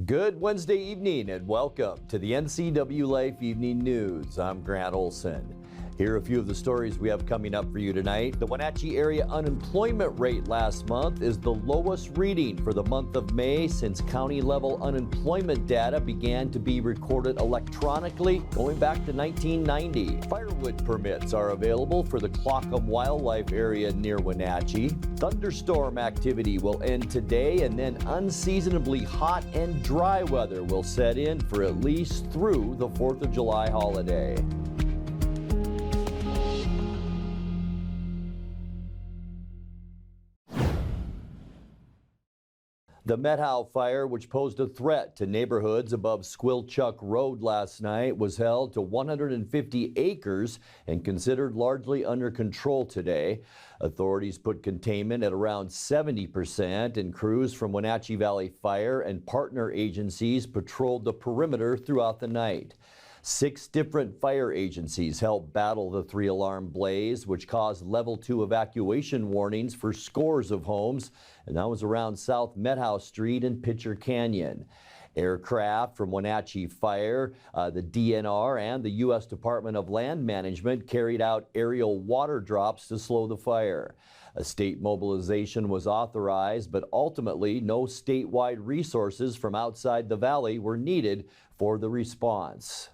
Good Wednesday evening and welcome to the NCWLIFE Evening News. I'm Grant Olson. Here are a few of the stories we have coming up for you tonight. The Wenatchee area unemployment rate last month is the lowest reading for the month of May since county-level unemployment data began to be recorded electronically going back to 1990. Firewood permits are available for the Chelan Wildlife area near Wenatchee. Thunderstorm activity will end today, and then unseasonably hot and dry weather will set in for at least through the 4th of July holiday. The Methow fire, which posed a threat to neighborhoods above Squilchuck Road last night, was held to 150 acres and considered largely under control today. Authorities put containment at around 70%, and crews from Wenatchee Valley Fire and partner agencies patrolled the perimeter throughout the night. 6 different fire agencies helped battle the 3-alarm blaze, which caused level 2 evacuation warnings for scores of homes, and that was around South Methow Street and Pitcher Canyon. Aircraft from Wenatchee Fire, the DNR, and the U.S. Department of Land Management carried out aerial water drops to slow the fire. A state mobilization was authorized, but ultimately no statewide resources from outside the valley were needed for the response.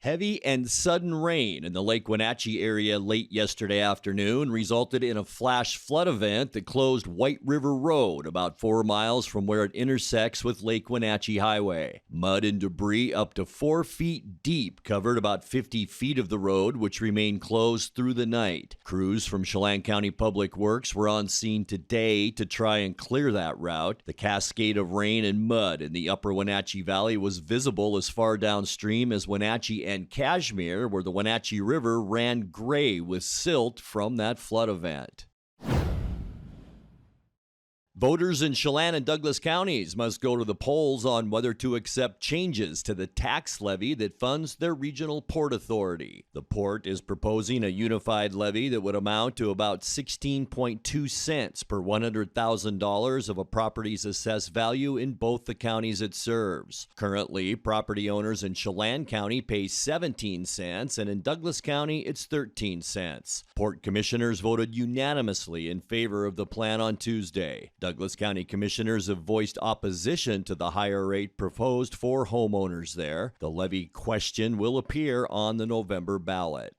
Heavy and sudden rain in the Lake Wenatchee area late yesterday afternoon resulted in a flash flood event that closed White River Road about 4 miles from where it intersects with Lake Wenatchee Highway. Mud and debris up to 4 feet deep covered about 50 feet of the road, which remained closed through the night. Crews from Chelan County Public Works were on scene today to try and clear that route. The cascade of rain and mud in the upper Wenatchee Valley was visible as far downstream as Wenatchee and Cashmere, where the Wenatchee River ran gray with silt from that flood event. Voters in Chelan and Douglas counties must go to the polls on whether to accept changes to the tax levy that funds their regional port authority. The port is proposing a unified levy that would amount to about 16.2 cents per $100,000 of a property's assessed value in both the counties it serves. Currently, property owners in Chelan County pay 17 cents, and in Douglas County, it's 13 cents. Port commissioners voted unanimously in favor of the plan on Tuesday. Douglas County commissioners have voiced opposition to the higher rate proposed for homeowners there. The levy question will appear on the November ballot.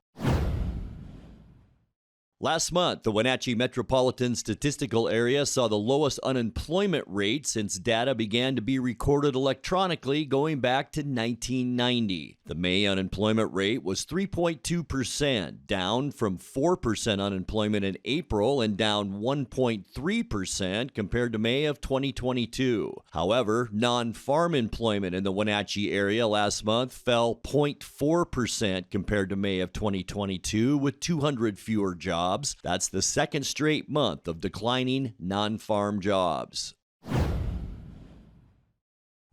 Last month, the Wenatchee Metropolitan Statistical Area saw the lowest unemployment rate since data began to be recorded electronically going back to 1990. The May unemployment rate was 3.2%, down from 4% unemployment in April and down 1.3% compared to May of 2022. However, non-farm employment in the Wenatchee area last month fell 0.4% compared to May of 2022, with 200 fewer jobs. That's the second straight month of declining non-farm jobs.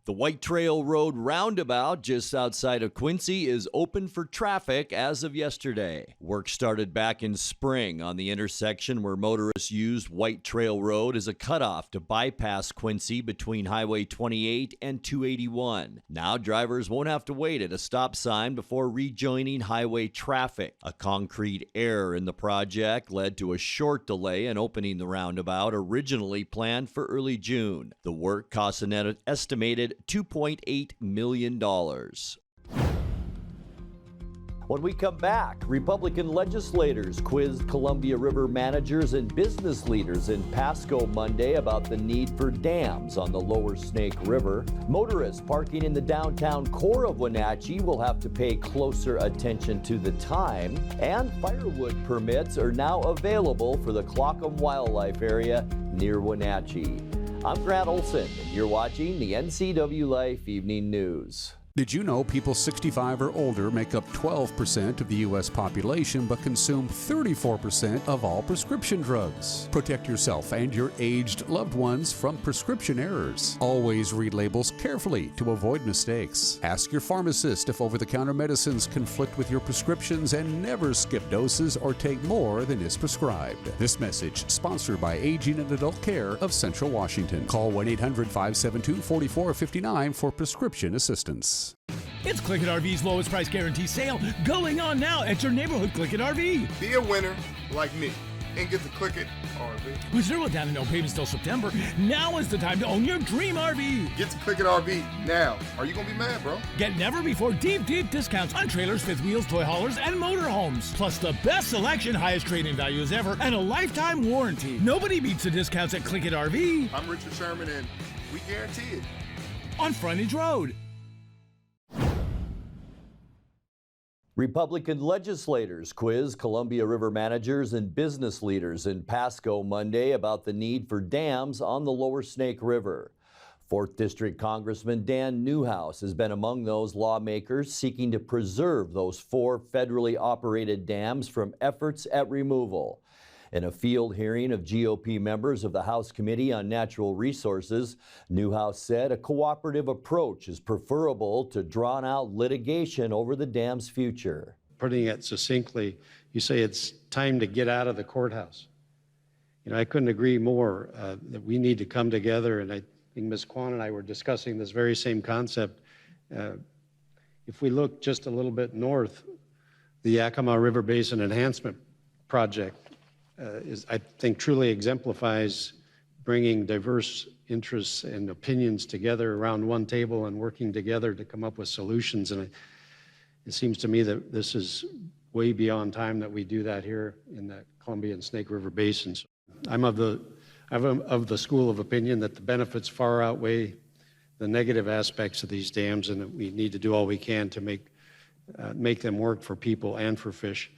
The White Trail Road roundabout just outside of Quincy is open for traffic as of yesterday. Work started back in spring on the intersection where motorists used White Trail Road as a cutoff to bypass Quincy between Highway 28 and 281. Now drivers won't have to wait at a stop sign before rejoining highway traffic. A concrete error in the project led to a short delay in opening the roundabout, originally planned for early June. The work cost an estimated $2.8 million. When we come back, Republican legislators quizzed Columbia River managers and business leaders in Pasco Monday about the need for dams on the lower Snake River. Motorists parking in the downtown core of Wenatchee will have to pay closer attention to the time. And firewood permits are now available for the Chelan Wildlife area near Wenatchee. I'm Grant Olson, and you're watching the NCWLIFE Evening News. Did you know people 65 or older make up 12% of the U.S. population but consume 34% of all prescription drugs? Protect yourself and your aged loved ones from prescription errors. Always read labels carefully to avoid mistakes. Ask your pharmacist if over-the-counter medicines conflict with your prescriptions, and never skip doses or take more than is prescribed. This message sponsored by Aging and Adult Care of Central Washington. Call 1-800-572-4459 for prescription assistance. It's Click It RV's lowest price guarantee sale going on now at your neighborhood Click It RV. Be a winner like me and get the Click It RV. With 0 down and no payments till September, now is the time to own your dream RV. Get to Click It RV now. Are you going to be mad, bro? Get never before deep discounts on trailers, fifth wheels, toy haulers, and motorhomes. Plus the best selection, highest trade-in values ever, and a lifetime warranty. Nobody beats the discounts at Click It RV. I'm Richard Sherman, and we guarantee it. On Frontage Road. Republican legislators quizzed Columbia River managers and business leaders in Pasco Monday about the need for dams on the lower Snake River. 4th District Congressman Dan Newhouse has been among those lawmakers seeking to preserve those 4 federally operated dams from efforts at removal. In a field hearing of GOP members of the House Committee on Natural Resources, Newhouse said a cooperative approach is preferable to drawn-out litigation over the dam's future. Putting it succinctly, you say it's time to get out of the courthouse. You know, I couldn't agree more that we need to come together, and I think Ms. Kwan and I were discussing this very same concept. If we look just a little bit north, the Yakima River Basin Enhancement Project I think, truly exemplifies bringing diverse interests and opinions together around one table and working together to come up with solutions. And it seems to me that this is way beyond time that we do that here in the Columbia and Snake River basins. I'm of the school of opinion that the benefits far outweigh the negative aspects of these dams, and that we need to do all we can to make them work for people and for fish.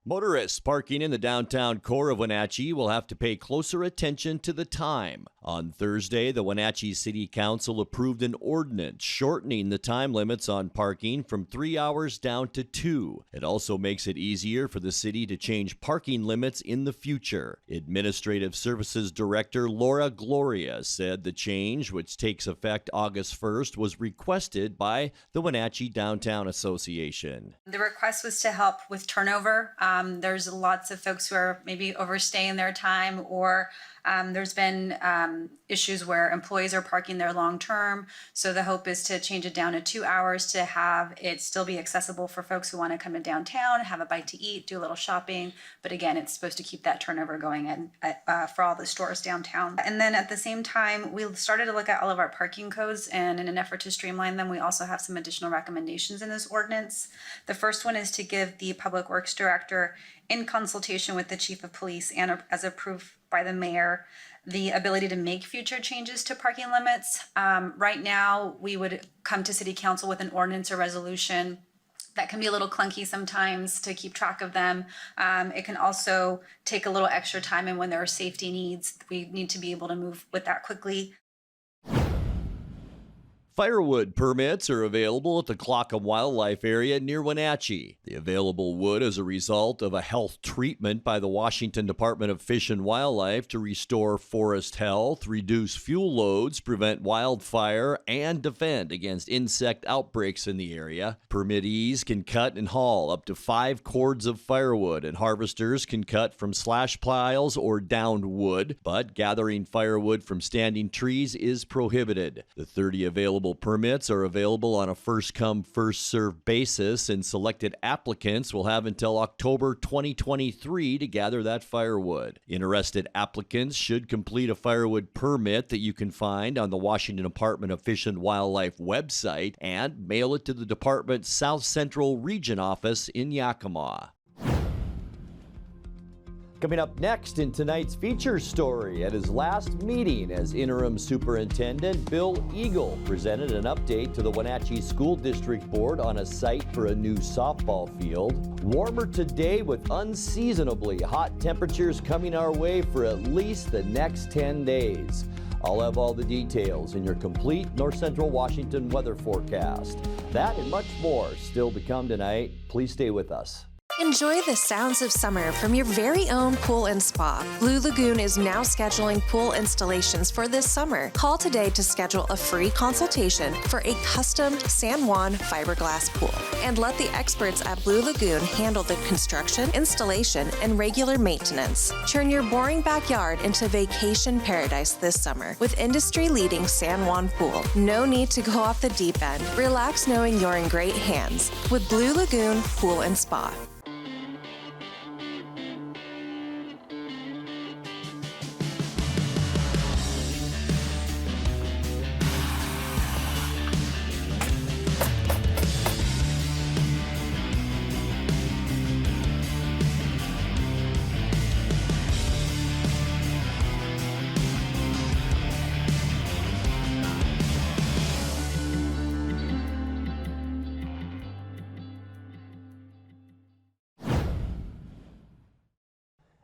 Motorists parking in the downtown core of Wenatchee will have to pay closer attention to the time. On Thursday, the Wenatchee City Council approved an ordinance shortening the time limits on parking from 3 hours down to 2. It also makes it easier for the city to change parking limits in the future. Administrative Services Director Laura Gloria said the change, which takes effect August 1st, was requested by the Wenatchee Downtown Association. The request was to help with turnover. There's lots of folks who are maybe overstaying their time, or there's been issues where employees are parking there long term. So the hope is to change it down to 2 hours to have it still be accessible for folks who want to come in downtown, have a bite to eat, do a little shopping. But again, it's supposed to keep that turnover going in for all the stores downtown. And then at the same time, we started to look at all of our parking codes, and in an effort to streamline them, we also have some additional recommendations in this ordinance. The first one is to give the Public Works Director, in consultation with the Chief of Police and as approved by the mayor, the ability to make future changes to parking limits. Right now, we would come to City Council with an ordinance or resolution that can be a little clunky sometimes to keep track of them. It can also take a little extra time, and when there are safety needs, we need to be able to move with that quickly. Firewood permits are available at the Clock Wildlife area near Wenatchee. The available wood is a result of a health treatment by the Washington Department of Fish and Wildlife to restore forest health, reduce fuel loads, prevent wildfire, and defend against insect outbreaks in the area. Permittees can cut and haul up to 5 cords of firewood, and harvesters can cut from slash piles or downed wood, but gathering firewood from standing trees is prohibited. The 30 available permits are available on a first-come, first-served basis, and selected applicants will have until October 2023 to gather that firewood. Interested applicants should complete a firewood permit that you can find on the Washington Department of Fish and Wildlife website and mail it to the department's South Central Region office in Yakima. Coming up next in tonight's feature story, at his last meeting as interim superintendent, Bill Eagle presented an update to the Wenatchee School District Board on a site for a new softball field. Warmer today with unseasonably hot temperatures coming our way for at least the next 10 days. I'll have all the details in your complete North Central Washington weather forecast. That and much more still to come tonight. Please stay with us. Enjoy the sounds of summer from your very own pool and spa. Blue Lagoon is now scheduling pool installations for this summer. Call today to schedule a free consultation for a custom San Juan fiberglass pool. And let the experts at Blue Lagoon handle the construction, installation, and regular maintenance. Turn your boring backyard into vacation paradise this summer with industry-leading San Juan pool. No need to go off the deep end. Relax knowing you're in great hands with Blue Lagoon Pool and Spa.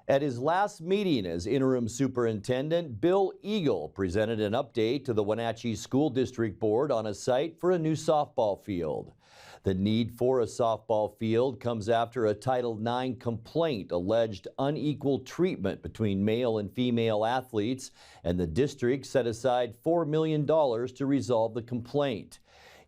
At his last meeting as interim superintendent, Bill Eagle presented an update to the Wenatchee School District Board on a site for a new softball field. The need for a softball field comes after a Title IX complaint alleged unequal treatment between male and female athletes, and the district set aside $4 million to resolve the complaint.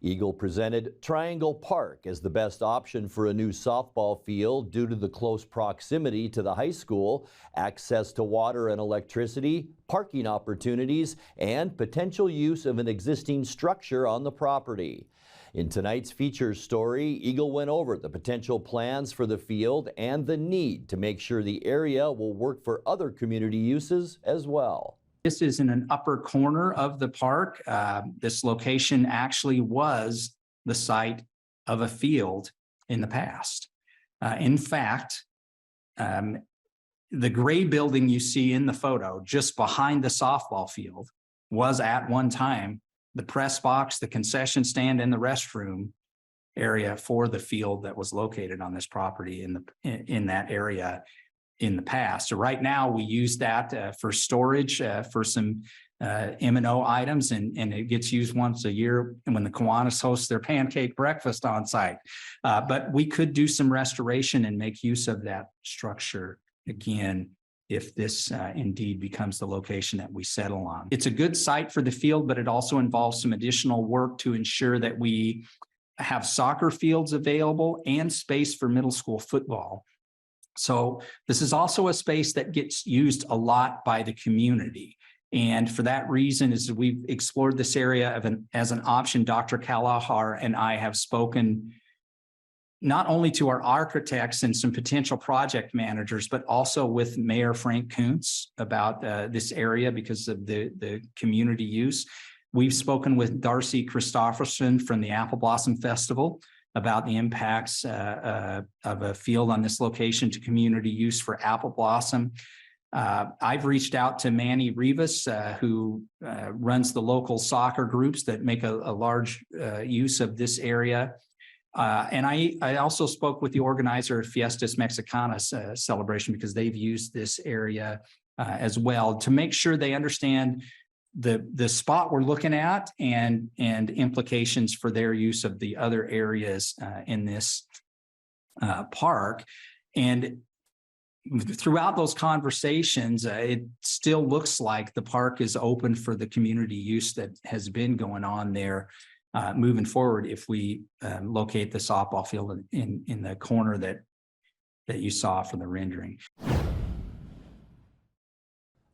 Eagle presented Triangle Park as the best option for a new softball field due to the close proximity to the high school, access to water and electricity, parking opportunities, and potential use of an existing structure on the property. In tonight's features story, Eagle went over the potential plans for the field and the need to make sure the area will work for other community uses as well. This is in an upper corner of the park. This location actually was the site of a field in the past. In fact, the gray building you see in the photo just behind the softball field was at one time the press box, the concession stand, and the restroom area for the field that was located on this property in that area in the past. So right now we use that for storage for some M&O items, and it gets used once a year when the Kiwanis host their pancake breakfast on site. But we could do some restoration and make use of that structure again if this indeed becomes the location that we settle on. It's a good site for the field, but it also involves some additional work to ensure that we have soccer fields available and space for middle school football. So this is also a space that gets used a lot by the community. And for that reason, as we've explored this area as an option, Dr. Kalahar and I have spoken not only to our architects and some potential project managers, but also with Mayor Frank Kuntz about this area because of the community use. We've spoken with Darcy Christopherson from the Apple Blossom Festival about the impacts of a field on this location to community use for Apple Blossom. I've reached out to Manny Rivas, who runs the local soccer groups that make a large use of this area. And I also spoke with the organizer of Fiestas Mexicanas celebration because they've used this area as well to make sure they understand the spot we're looking at and implications for their use of the other areas in this park. And throughout those conversations, it still looks like the park is open for the community use that has been going on there moving forward if we locate the softball field in the corner that you saw from the rendering.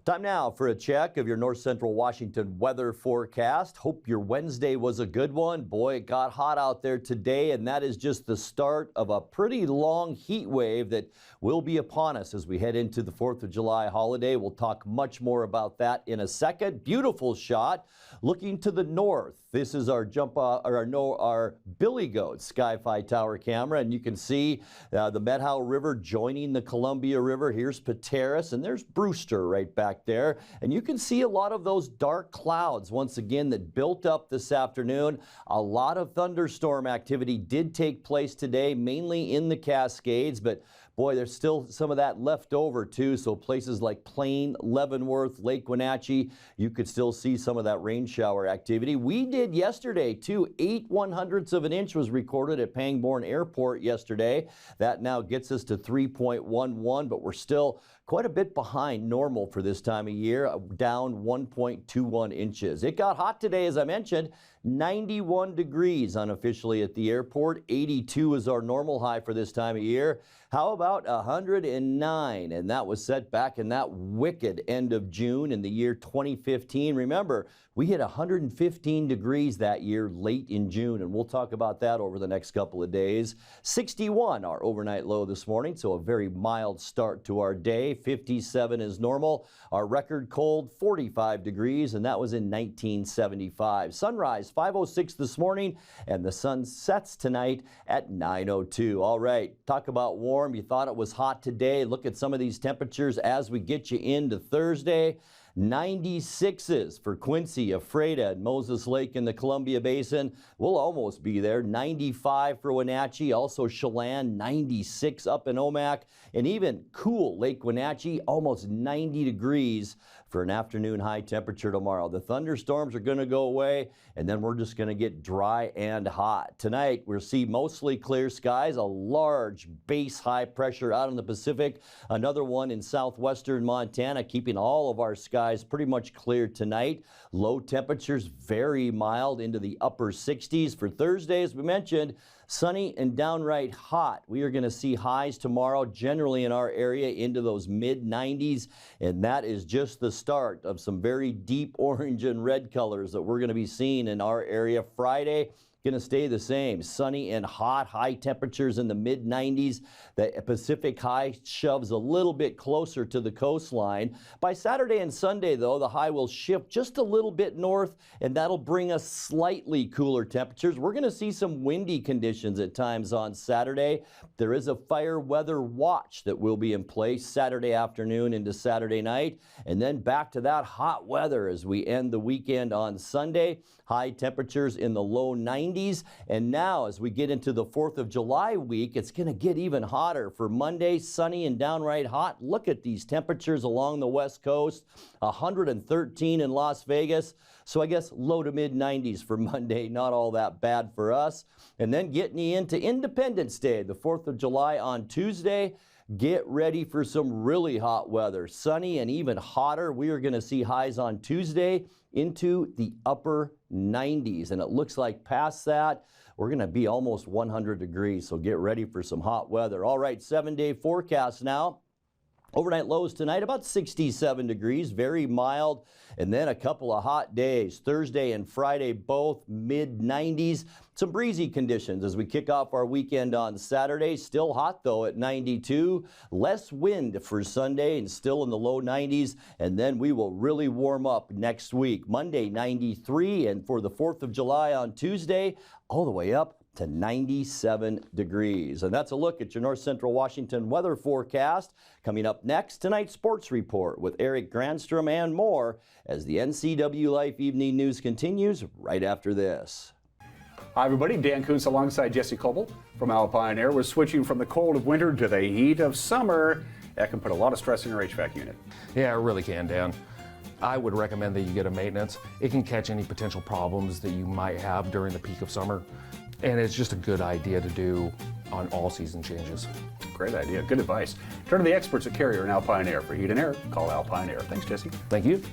Time now for a check of your North Central Washington weather forecast. Hope your Wednesday was a good one. Boy, it got hot out there today, and that is just the start of a pretty long heat wave that will be upon us as we head into the 4th of July holiday. We'll talk much more about that in a second. Beautiful shot looking to the north. This is our our Billy Goat Sky-Fi Tower camera, and you can see the Methow River joining the Columbia River. Here's Pateros, and there's Brewster right back there. And you can see a lot of those dark clouds once again that built up this afternoon. A lot of thunderstorm activity did take place today, mainly in the Cascades, but Boy, there's still some of that left over too. So places like Plain, Leavenworth, Lake Wenatchee, you could still see some of that rain shower activity. We did yesterday too. 8/100ths of an inch was recorded at Pangbourne Airport yesterday. That now gets us to 3.11, but we're still quite a bit behind normal for this time of year, down 1.21 inches. It got hot today, as I mentioned. 91 degrees unofficially at the airport. 82 is our normal high for this time of year. How about 109? And that was set back in that wicked end of June in the year 2015. Remember, we hit 115 degrees that year late in June, and we'll talk about that over the next couple of days. 61 our overnight low this morning, so a very mild start to our day. 57 is normal. Our record cold, 45 degrees, and that was in 1975. Sunrise 5:06 this morning, and the sun sets tonight at 9:02. All right, talk about warm. You thought it was hot today. Look at some of these temperatures as we get you into Thursday. 96s for Quincy, Ephrata, and Moses Lake in the Columbia Basin. We'll almost be there. 95 for Wenatchee, also Chelan, 96 up in Omak, and even cool Lake Wenatchee, almost 90 degrees for an afternoon high temperature tomorrow. The thunderstorms are going to go away, and then we're just going to get dry and hot. Tonight, we'll see mostly clear skies, a large base high pressure out in the Pacific, another one in southwestern Montana, keeping all of our skies pretty much clear tonight. Low temperatures very mild into the upper 60s. For Thursday, as we mentioned, sunny and downright hot. We are going to see highs tomorrow generally in our area into those mid-90s, and that is just the start of some very deep orange and red colors that we're going to be seeing in our area. Friday, going to stay the same. Sunny and hot, high temperatures in the mid-90s. The Pacific high shoves a little bit closer to the coastline. By Saturday and Sunday, though, the high will shift just a little bit north, and that'll bring us slightly cooler temperatures. We're going to see some windy conditions at times on Saturday. There is a fire weather watch that will be in place Saturday afternoon into Saturday night, and then back to that hot weather as we end the weekend on Sunday. High temperatures in the low 90s, and now as we get into the 4th of July week, it's going to get even hotter. For Monday, sunny and downright hot. Look at these temperatures along the west coast. 113 in Las Vegas, so I guess low to mid 90s for Monday. Not all that bad for us. And then getting you into Independence Day, the 4th of July on Tuesday. Get ready for some really hot weather. Sunny and even hotter. We are going to see highs on Tuesday into the upper 90s. And it looks like past that, we're going to be almost 100 degrees. So get ready for some hot weather. All right, 7-day forecast now. Overnight lows tonight, about 67 degrees, very mild, and then a couple of hot days. Thursday and Friday, both mid-90s. Some breezy conditions as we kick off our weekend on Saturday. Still hot, though, at 92. Less wind for Sunday and still in the low 90s. And then we will really warm up next week. Monday, 93, and for the 4th of July on Tuesday, all the way up to 97 degrees. And that's a look at your North Central Washington weather forecast. Coming up next, tonight's sports report with Eric Granstrom and more as the NCWLIFE Evening News continues right after this. Hi everybody, Dan Kuntz alongside Jesse Coble from Alpine Air. We're switching from the cold of winter to the heat of summer. That can put a lot of stress in your HVAC unit. Yeah, it really can, Dan. I would recommend that you get a maintenance. It can catch any potential problems that you might have during the peak of summer. And it's just a good idea to do on all season changes. Great idea, good advice. Turn to the experts at Carrier and Alpine Air. For heat and air, call Alpine Air. Thanks, Jesse. Thank you.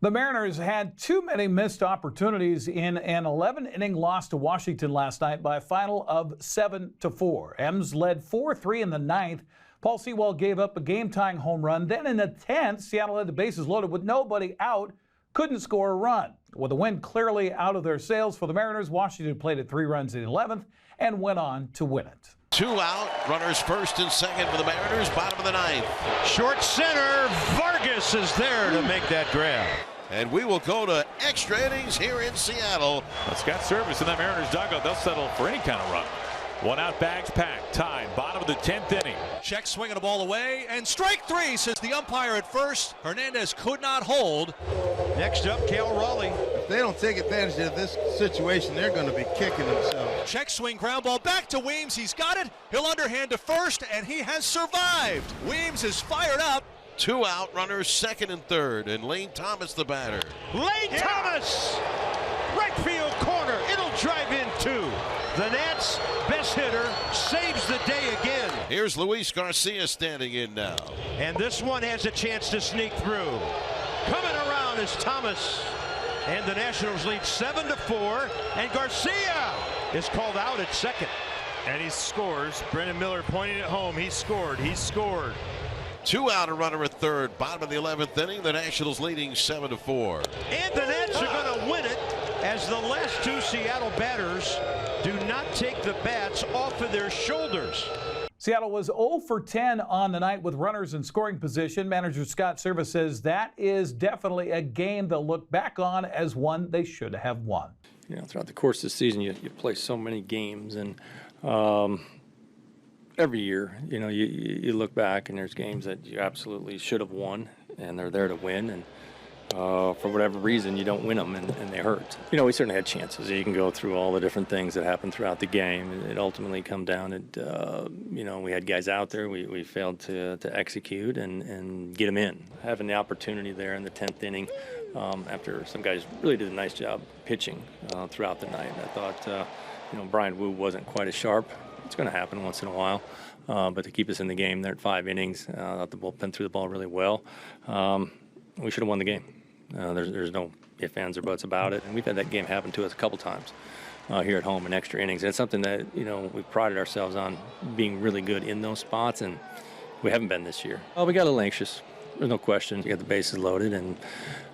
The Mariners had too many missed opportunities in an 11-inning loss to Washington last night by a final of 7-4. M's led 4-3 in the 9th. Paul Sewald gave up a game-tying home run. Then in the 10th, Seattle had the bases loaded with nobody out, couldn't score a run. With the wind clearly out of their sails for the Mariners, Washington played at 3 runs in the 11th and went on to win it. 2 out, runners first and second for the Mariners, bottom of the 9th. Short center, Vargas is there to make that grab. And we will go to extra innings here in Seattle. It's got service in that Mariners dugout. They'll settle for any kind of run. 1 out, bags packed, tied, bottom of the 10th inning. Check swinging the ball away, and strike 3, says the umpire at first. Hernandez could not hold. Next up, Cale Raleigh. If they don't take advantage of this situation, they're going to be kicking themselves. Check swing, ground ball back to Weems. He's got it. He'll underhand to first, and he has survived. Weems is fired up. 2 out, runners second and third, and Lane Thomas the batter. Lane Thomas, right field corner. It'll drive in 2. The Nats' best hitter saves the day again. Here's Luis Garcia standing in now. And this one has a chance to sneak through. Coming around is Thomas. And the Nationals lead 7-4. And Garcia is called out at second. And he scores. Brendan Miller pointing it home. He scored. He scored. 2 out, a runner at third. Bottom of the 11th inning. The Nationals leading 7-4. And the Nats are going to win it as the last 2 Seattle batters do not take the bats off of their shoulders. Seattle was 0 for 10 on the night with runners in scoring position. Manager Scott Servais says that is definitely a game they'll look back on as one they should have won. You know, throughout the course of the season, you play so many games, and every year, you know, you look back and there's games that you absolutely should have won, and they're there to win, and for whatever reason, you don't win them, and they hurt. You know, we certainly had chances. You can go through all the different things that happened throughout the game. It ultimately come down to, you know, we had guys out there. We failed to execute and get them in. Having the opportunity there in the 10th inning after some guys really did a nice job pitching throughout the night. I thought, you know, Brian Wu wasn't quite as sharp. It's going to happen once in a while. But to keep us in the game there at 5 innings, I thought the bullpen threw the ball really well. We should have won the game. There's no ifs, ands, or buts about it. And we've had that game happen to us a couple times here at home in extra innings. And it's something that, you know, we've prided ourselves on being really good in those spots, and we haven't been this year. We got a little anxious. There's no question. You got the bases loaded, and,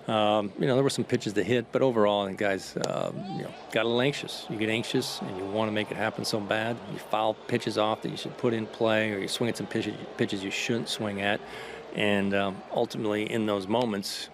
you know, there were some pitches to hit. But overall, I think guys, you know, got a little anxious. You get anxious, and you want to make it happen so bad. You foul pitches off that you should put in play, or you swing at some pitches you shouldn't swing at. And ultimately, in those moments,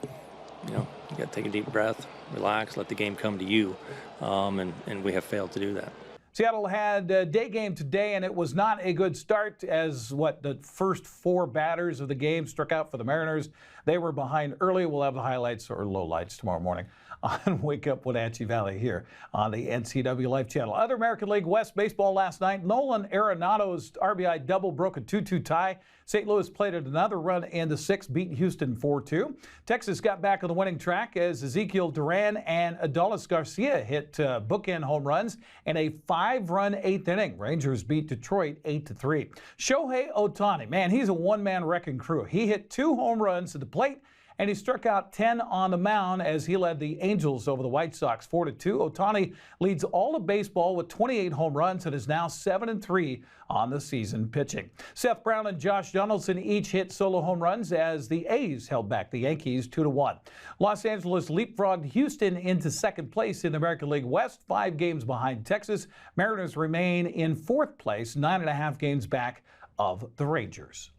you know, you got to take a deep breath, relax, let the game come to you, and we have failed to do that. Seattle had a day game today, and it was not a good start as the first 4 batters of the game struck out for the Mariners. They were behind early. We'll have the highlights or lowlights tomorrow morning on Wake Up Wenatchee Valley here on the NCWLIFE channel. Other American League West baseball last night, Nolan Arenado's RBI double broke a 2-2 tie. St. Louis played at another run in the 6th, beat Houston 4-2. Texas got back on the winning track as Ezekiel Duran and Adolis Garcia hit bookend home runs in a 5-run 8th inning. Rangers beat Detroit 8-3. Shohei Ohtani, man, he's a one-man wrecking crew. He hit 2 home runs at the plate, and he struck out 10 on the mound as he led the Angels over the White Sox 4-2. Ohtani leads all of baseball with 28 home runs and is now 7-3 on the season pitching. Seth Brown and Josh Donaldson each hit solo home runs as the A's held back the Yankees 2-1. Los Angeles leapfrogged Houston into 2nd place in the American League West, 5 games behind Texas. Mariners remain in 4th place, 9.5 games back of the Rangers.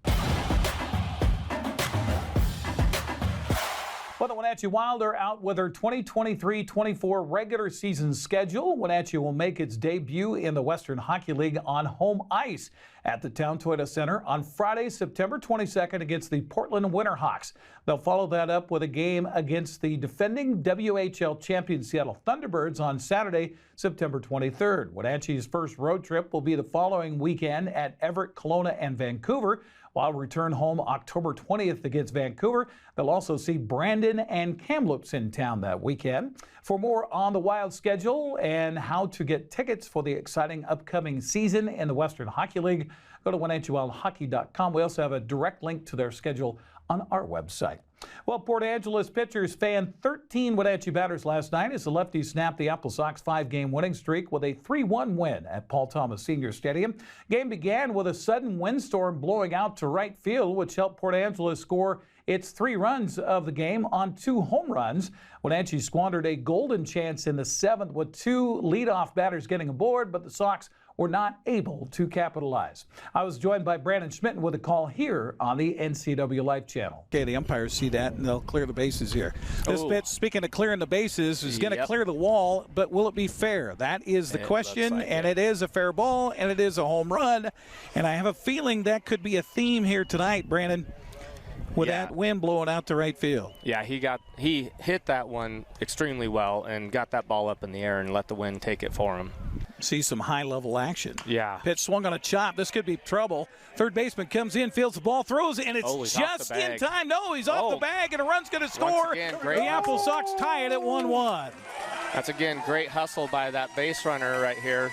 Well, the Wenatchee Wild are out with their 2023-24 regular season schedule. Wenatchee will make its debut in the Western Hockey League on home ice at the Town Toyota Center on Friday, September 22nd against the Portland Winterhawks. They'll follow that up with a game against the defending WHL champion Seattle Thunderbirds on Saturday, September 23rd. Wenatchee's first road trip will be the following weekend at Everett, Kelowna, and Vancouver. Wild return home October 20th against Vancouver. They'll also see Brandon and Kamloops in town that weekend. For more on the Wild schedule and how to get tickets for the exciting upcoming season in the Western Hockey League, go to WenatcheeWildHockey.com. We also have a direct link to their schedule on our website. Well, Port Angeles pitchers fanned 13 Wenatchee batters last night as the lefties snapped the Apple Sox 5-game winning streak with a 3-1 win at Paul Thomas Senior Stadium. Game began with a sudden windstorm blowing out to right field, which helped Port Angeles score its 3 runs of the game on 2 home runs. Wenatchee squandered a golden chance in the 7th with 2 leadoff batters getting aboard, but the Sox were not able to capitalize. I was joined by Brandon Schmitten with a call here on the NCWLIFE channel. Okay, the umpires see that and they'll clear the bases here. This pitch, speaking of clearing the bases, is going to clear the wall, but will it be fair? That is the question, and it is a fair ball, and it is a home run, and I have a feeling that could be a theme here tonight, Brandon. with that wind blowing out to right field. Yeah, he hit that one extremely well and got that ball up in the air and let the wind take it for him. See some high-level action. Yeah. Pitch swung on a chop. This could be trouble. Third baseman comes in, fields the ball, throws it, and it's just in time. No, he's off the bag, and a run's going to score. Again, the Apple Sox tie it at 1-1. That's, again, great hustle by that base runner right here.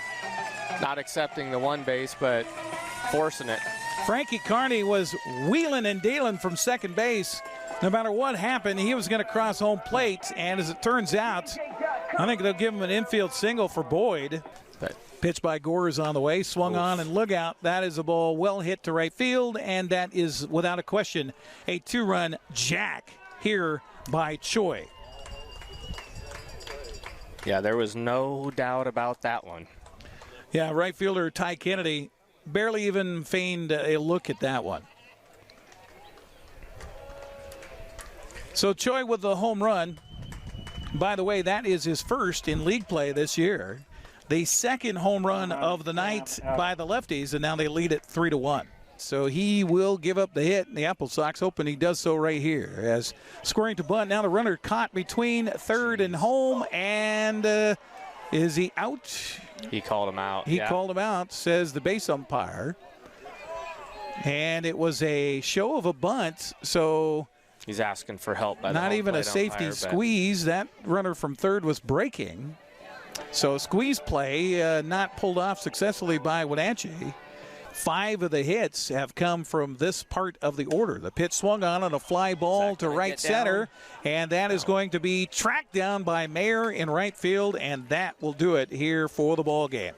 Not accepting the one base, but forcing it. Frankie Carney was wheeling and dealing from second base. No matter what happened, he was going to cross home plate, and as it turns out, I think they'll give him an infield single for Boyd. Pitch by Gore is on the way, swung on and look out. That is a ball well hit to right field, and that is, without a question, a 2-run jack here by Choi. Yeah, there was no doubt about that one. Yeah, right fielder Ty Kennedy barely even feigned a look at that one. So Choi with the home run. By the way, that is his first in league play this year. The second home run of the night by the lefties, and now they lead it 3-1. So he will give up the hit, and the Apple Sox hoping he does so right here. As scoring to bunt, now the runner caught between third and home, and is he out? He called him out. He called him out, says the base umpire. And it was a show of a bunt, so he's asking for help by the not even a safety squeeze. That runner from third was breaking. So squeeze play not pulled off successfully by Wenatchee. 5 of the hits have come from this part of the order. The pitch swung on a fly ball to right center, and that is going to be tracked down by Mayer in right field, and that will do it here for the ball game.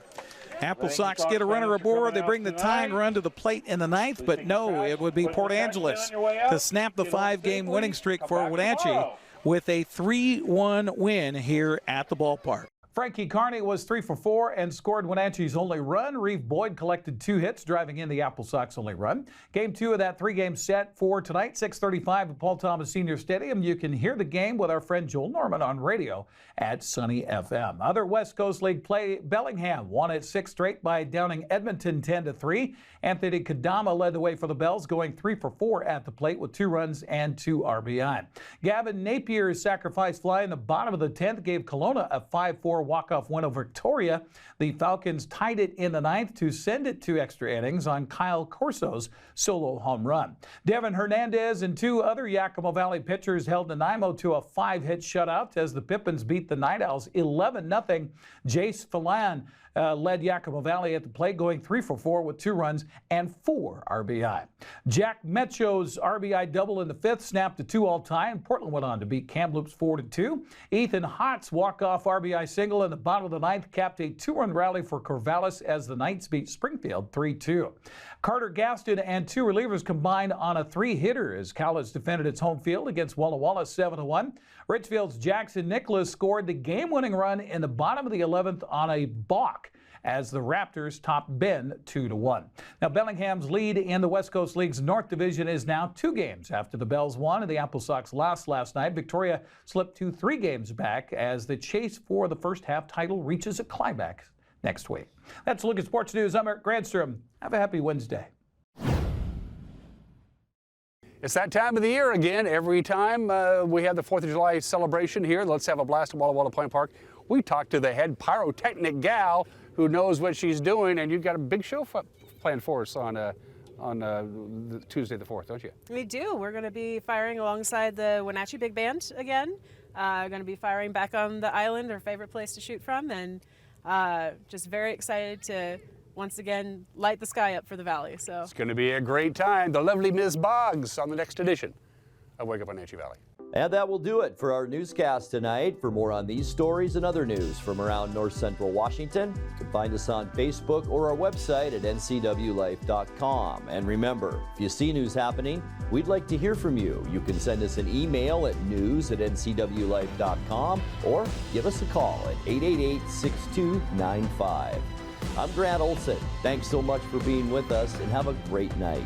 Apple Sox get a runner aboard. They bring the tying run to the plate in the ninth, but no, it would be Port Angeles to snap the 5-game winning streak for Wenatchee with a 3-1 win here at the ballpark. Frankie Carney was 3 for 4 and scored Wenatchee's only run. Reeve Boyd collected 2 hits, driving in the Apple Sox only run. Game 2 of that 3-game set for tonight, 6:35 at Paul Thomas Senior Stadium. You can hear the game with our friend Joel Norman on radio at Sunny FM. Other West Coast League play, Bellingham won at 6 straight by downing Edmonton 10-3. Anthony Kadama led the way for the Bells, going 3 for 4 at the plate with 2 runs and 2 RBI. Gavin Napier's sacrifice fly in the bottom of the 10th gave Kelowna a 5-4 walk-off win over Victoria. The Falcons tied it in the 9th to send it to extra innings on Kyle Corso's solo home run. Devin Hernandez and 2 other Yakima Valley pitchers held Nanaimo to a 5-hit shutout as the Pippins beat the Night Owls 11-0. Jace Phelan led Yakima Valley at the plate, going 3 for 4 with 2 runs and 4 RBI. Jack Mecho's RBI double in the 5th snapped a 2-all tie, and Portland went on to beat Kamloops 4-2. Ethan Hott's walk-off RBI single in the bottom of the 9th capped a 2-run rally for Corvallis as the Knights beat Springfield 3-2. Carter Gaston and 2 relievers combined on a 3-hitter as Cowlitz defended its home field against Walla Walla 7-1. Richfield's Jackson Nicholas scored the game-winning run in the bottom of the 11th on a balk as the Raptors topped Bend 2-1. Now, Bellingham's lead in the West Coast League's North Division is now 2 games after the Bells won and the Apple Sox lost last night. Victoria slipped to 3 games back as the chase for the first half title reaches a climax next week. That's a look at sports news. I'm Eric Granstrom. Have a happy Wednesday. It's that time of the year again. Every time we have the 4th of July celebration here, let's have a blast at Walla Walla Plant Park. We talked to the head pyrotechnic gal who knows what she's doing, and you've got a big show planned for us on Tuesday the 4th, don't you? We do. We're going to be firing alongside the Wenatchee Big Band again. Going to be firing back on the island, our favorite place to shoot from, and just very excited to once again light the sky up for the Valley. So it's going to be a great time. The lovely Ms. Boggs on the next edition of Wake Up Wenatchee Valley. And that will do it for our newscast tonight. For more on these stories and other news from around North Central Washington, you can find us on Facebook or our website at NCWLIFE.com. And remember, if you see news happening, we'd like to hear from you. You can send us an email at news@NCWLIFE.com or give us a call at 888-6295. I'm Grant Olson. Thanks so much for being with us and have a great night.